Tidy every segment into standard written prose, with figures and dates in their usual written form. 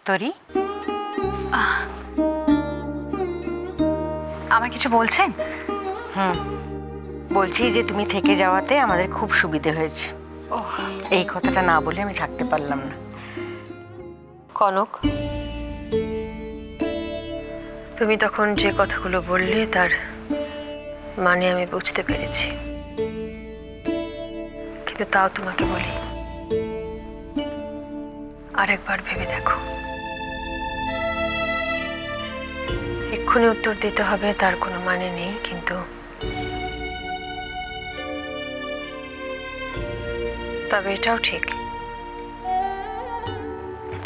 তরি, আমায় কিছু বলছেন? বলছি যে তুমি থেকে যাওয়াতে আমাদের খুব সুবিধে হয়েছে। এই কথাটা না বলে আমি থাকতে পারলাম না। কনক, তুমি তখন যে কথাগুলো বললে তার মানে আমি বুঝতে পেরেছি, কিন্তু তাও তোমাকে বলি, আরেকবার ভেবে দেখো। এক্ষুনি উত্তর দিতে হবে তার কোনো মানে নেই, কিন্তু তবে এটাও ঠিক,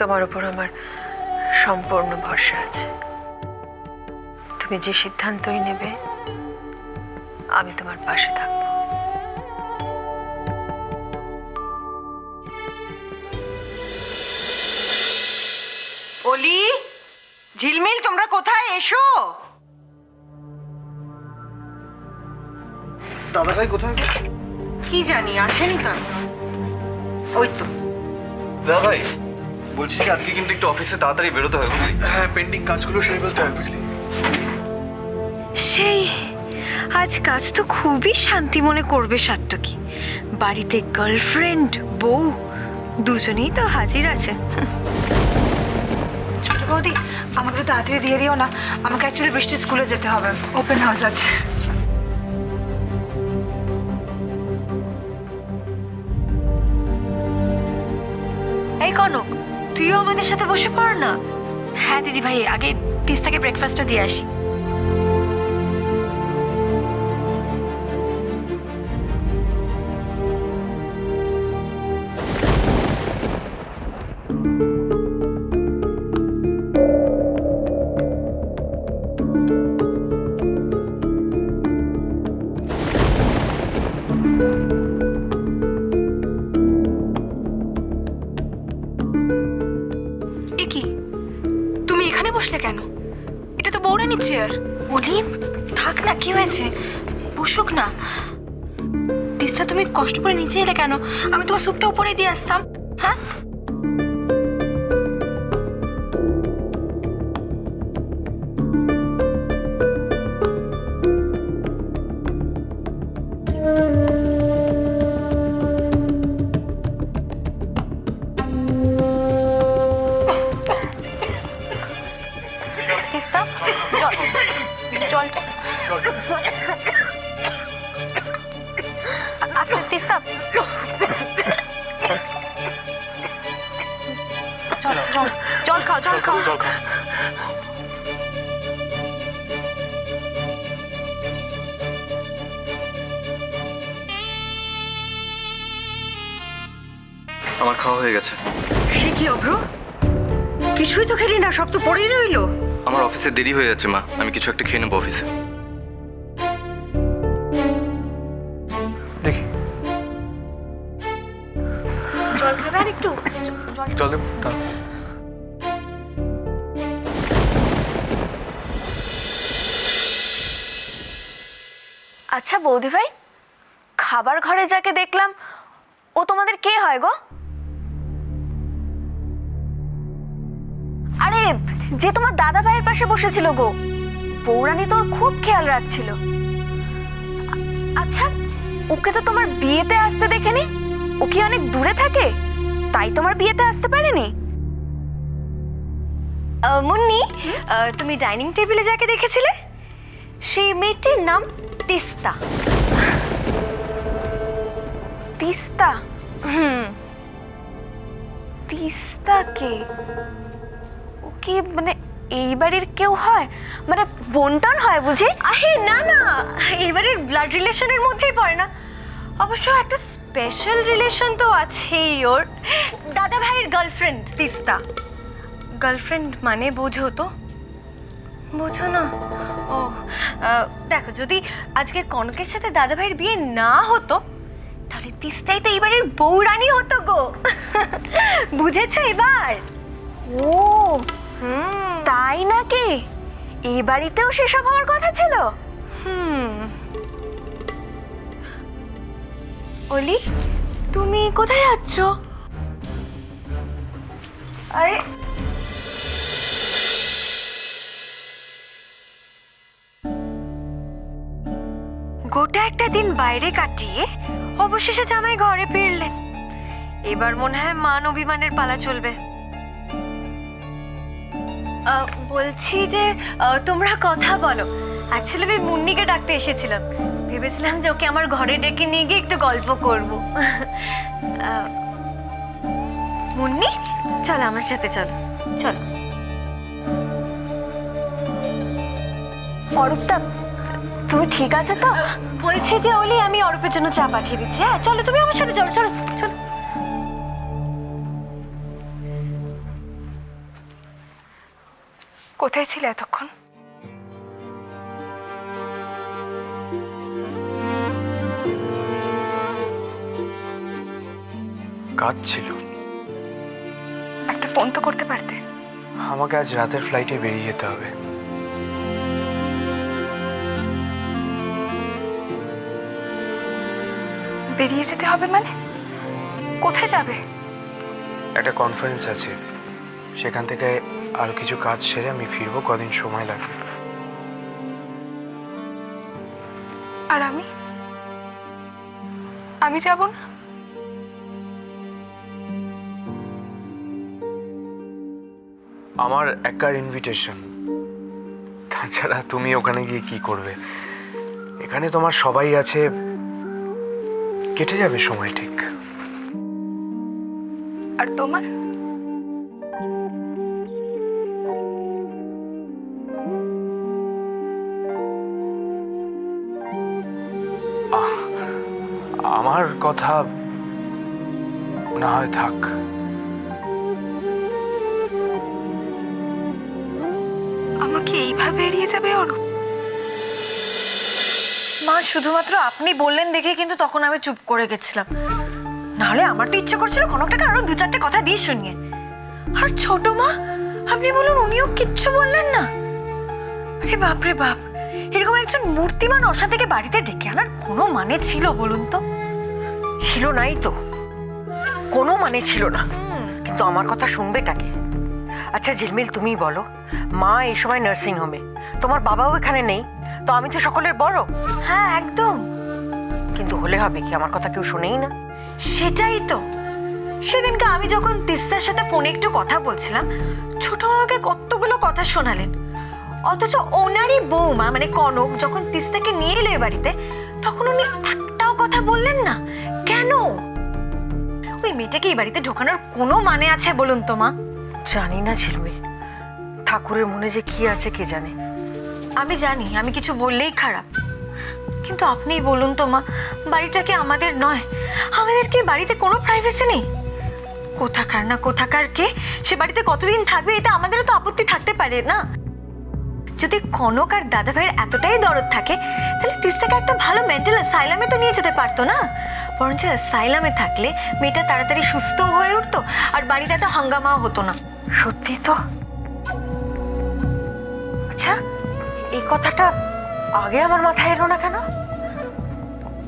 তোমার উপর আমার সম্পূর্ণ ভরসা আছে। তুমি যে সিদ্ধান্তই নেবে আমি তোমার পাশে থাকবো। অলি, ঝিলমিল, তোমরা কোথায়? এসো। দাদা ভাই কোথায়? কি জানি, আসেনি তো। ওই তো। দাদা ভাই বলছি যে আজকে কিন্তু একটু অফিসে তাড়াতাড়ি বেরোতে হবে, বুঝলি? হ্যাঁ, পেন্ডিং কাজগুলো সেরে ফেলতে হবে, বুঝলি? সেই আজ কাজ তো খুবই শান্তি মনে করবে সাত্তকী। বাড়িতে গার্লফ্রেন্ড বউ দুজনেই তো হাজির আছে। ছোট বৌদি, আমাকে একটু তাড়াতাড়ি দিয়ে দিও না, আমাকে অ্যাকচুয়ালি বৃষ্টির স্কুলে যেতে হবে, ওপেন হাউস আছে। এই কনক, তুইও আমাদের সাথে বসে পড় না। হ্যাঁ দিদি ভাই, আগে তিস্তাকে ব্রেকফাস্টটা দিয়ে আসি। এ কি, তুমি এখানে বসলে কেন? এটা তো বৌরানির চেয়ার। বলি, থাক না, কি হয়েছে, বসুক না। তিস্তা, তুমি কষ্ট করে নিচে এলে কেন? আমি তোমার স্যুপটা উপরে দিয়ে আসতাম। হ্যাঁ, তিস্তা, জলটা আস্তে, তিস্তা, জল খাও, জল খাও। আমার খাওয়া হয়ে গেছে। সে কি অভ্র, কিছুই তো খেলি না, সব তো পড়েই রইলো। আমার অফিসে দেরি হয়ে যাচ্ছে মা, আমি কিছু একটা খেয়ে নেবো অফিসে। দেখি জল খাবে আর একটু? চলে। আচ্ছা বৌদি ভাই, খাবার ঘরে যাকে দেখলাম ও তোমাদের কে হয় গো? আরে, যে তোমার দাদা ভাইয়ের পাশে বসেছিল গো, বৌরানী তোর খুব খেয়াল রাখছিল। আচ্ছা, ওকে তো তোমার বিয়েতে আসতে দেখেনি, ও কি অনেক দূরে থাকে তাই তোমার বিয়েতে আসতে পারেনি? মুন্নি, তুমি ডাইনিং টেবিলে যাকে দেখেছিলে সেই মেয়েটির নাম তিস্তা। তিস্তা? তিস্তা কে? ও কি মানে এই বাড়ির কেউ হয়? মানে বোনটন হয় বুঝি? আরে না না, এই বাড়ির ব্লাড রিলেশনের মধ্যেই পড়ে না। অবশ্য একটা স্পেশাল রিলেশন তো আছেই ওর, দাদা ভাইয়ের গার্লফ্রেন্ড তিস্তা। গার্লফ্রেন্ড মানে বোঝো তো? বোঝো না? ও দেখো, যদি আজকে কনকের সাথে দাদা ভাইয়ের বিয়ে না হতো তাহলে তিস্তাই তো এবারের বৌরানী হতো গো। বুঝেছো এবার? ও তাই নাকি? এই বাড়িতেও সেসব হওয়ার কথা ছিল? অলি, তুমি কোথায় যাচ্ছ? আরে গোটা একটা দিন বাইরে কাটিয়ে অবশেষে জামাই ঘরে ফিরলেন। এবার মনে হয় মান অভিমানের পালা চলবে। বলছি যে তোমরা কথা বলো। অ্যাকচুয়ালি আমি মুন্নিকে ডাকতে এসেছিলাম, ভেবেছিলাম যে ওকে আমার ঘরে ডেকে নিয়ে গিয়ে একটু গল্প করব। মুন্নি, চলো আমার সাথে, চলো চলো। অরূপদা, তুমি ঠিক আছো তো? বলছি যে ওলি, আমি অরূপের জন্য চা পাঠিয়ে দিচ্ছি। হ্যাঁ চলো, তুমি আমার সাথে চলো, চলো চলো। কোথায় ছিলে এতক্ষণ? কাজ ছিল। একটা ফোন তো করতে পারতে। আমাকে আজ রাতের ফ্লাইটে বেরিয়ে যেতে হবে। বেরিয়ে যেতে হবে মানে? কোথায় যাবে? একটা কনফারেন্স আছে, সেখান থেকে আরো কিছু কাজ সেরে আমি ফিরবো। কদিন সময় লাগবে। আর আমি যাব না। আমার একার ইনভিটেশন, তাছাড়া তুমি ওখানে গিয়ে কি করবে? এখানে তোমার সবাই আছে, কেটে যাবে সময় ঠিক। আর তোমার? আমার কথা না হয় থাক। আমাকে এইভাবে এড়িয়ে যাবে অরূপ? মা, শুধুমাত্র আপনি বললেন দেখে কিন্তু তখন আমি চুপ করে গেছিলাম, নাহলে আমার তো ইচ্ছে করছিল কনকটাকে আরো দু চারটে কথা দিয়ে শুনিয়ে। আর ছোট মা, আপনি বলুন, উনিও কিচ্ছু বললেন না? আরে বাপরে বাপ, এরকম একজন মূর্তিমান অসা থেকে বাড়িতে ডেকে আনার কোনো মানে ছিল বলুন তো? ছিল নাই তো, কোনো মানে ছিল না। কিন্তু আমার কথা শুনবে টাকে? আচ্ছা ঝিলমিল, তুমিই বলো, মা এই সময় নার্সিং হোমে, তোমার বাবাও এখানে নেই, তো আমি তো সকলের বড়। হ্যাঁ একদম। কিন্তু হলে হবে কি, আমার কথা কেউ শোনেই না। সেটাই তো, সেদিনকে আমি যখন তিস্তার সাথে ফোনে একটু কথা বলছিলাম, ছোট মামাকে কতগুলো কথা শোনালেন, অথচ ওনারই বৌমা মানে কনক যখন তিস্তাকে নিয়ে এলো এ বাড়িতে, তখন উনি একটাও কথা বললেন না। কেন? ওই মেয়েটাকে এই বাড়িতে ঢোকানোর কোনো মানে আছে বলুন তো মা? জানি না ঝিলমিল, ঠাকুরের মনে যে কি আছে কে জানে। আমি জানি আমি কিছু বললেই খারাপ, কিন্তু আপনিই বলুন তো মা, বাড়িটা কি আমাদের নয়? আমাদের কি বাড়িতে কোনো প্রাইভেসি নেই? কোথাকার না কোথাকার কে সে বাড়িতে কতদিন থাকবে, এতে আমাদেরও তো আপত্তি থাকতে পারে না? যদি কনক আর দাদা ভাইয়ের এতটাই দরদ থাকে, তাহলে তিস্তাকে একটা ভালো মেন্টাল অ্যাসাইলামে তো নিয়ে যেতে পারতো না? বরঞ্চ অ্যাসাইলামে থাকলে মেয়েটা তাড়াতাড়ি সুস্থ হয়ে উঠতো, আর বাড়িতে এত হাঙ্গামাও হতো না। সত্যি তো। আচ্ছা, এই কথাটা আগে আমার মাথায় এলো না কেন?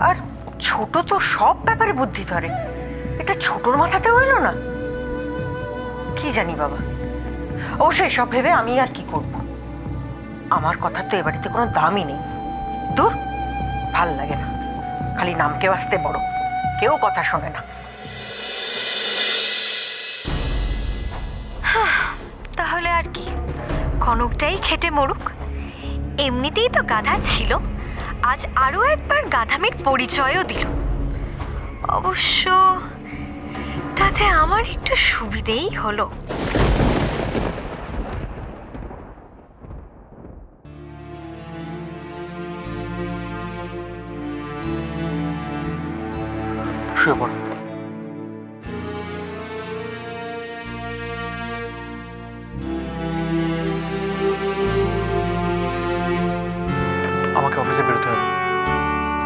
আর ছোট তো সব ব্যাপারে বুদ্ধি ধরে, এটা ছোটর মাথাতেও এলো না? কি জানি বাবা। অবশ্যই সব ভেবে আমি আর কি করব, আমার কথা তো এ বাড়িতে কোনো দামই নেই। দূর, ভাল লাগে না, খালি নামকে বাঁচতে বড়, কেউ কথা শোনে না। তাহলে আর কি, কনকটাই খেটে মরুক। এমনিতেই তো গাধা ছিল, আজ আরো একবার গাধামির পরিচয়ও দিল। অবশ্য তাতে আমার একটু সুবিধেই হলো। শুয়ে পড়ো। আমাকে অফিসে বেরোতে হবে,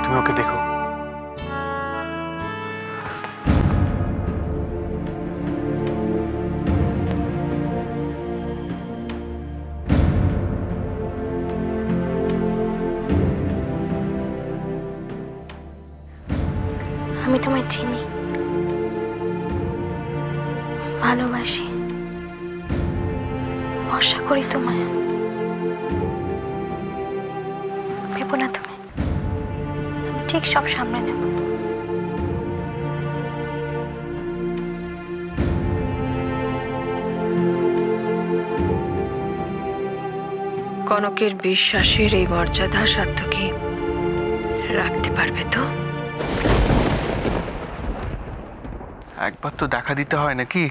তুমি ওকে দেখো। আমি তোমায় চিনি, ভালোবাসি, ভরসা করি তোমায়। ভেবো না তুমি, ঠিক সব সামনে নেব। কনকের বিশ্বাসের এই মর্যাদা সার্থকী রাখতে পারবে তো? একবার তো দেখা দিতে হয় নাকি?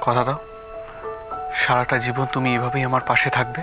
কথা দাও, সারাটা জীবন তুমি এভাবেই আমার পাশে থাকবে।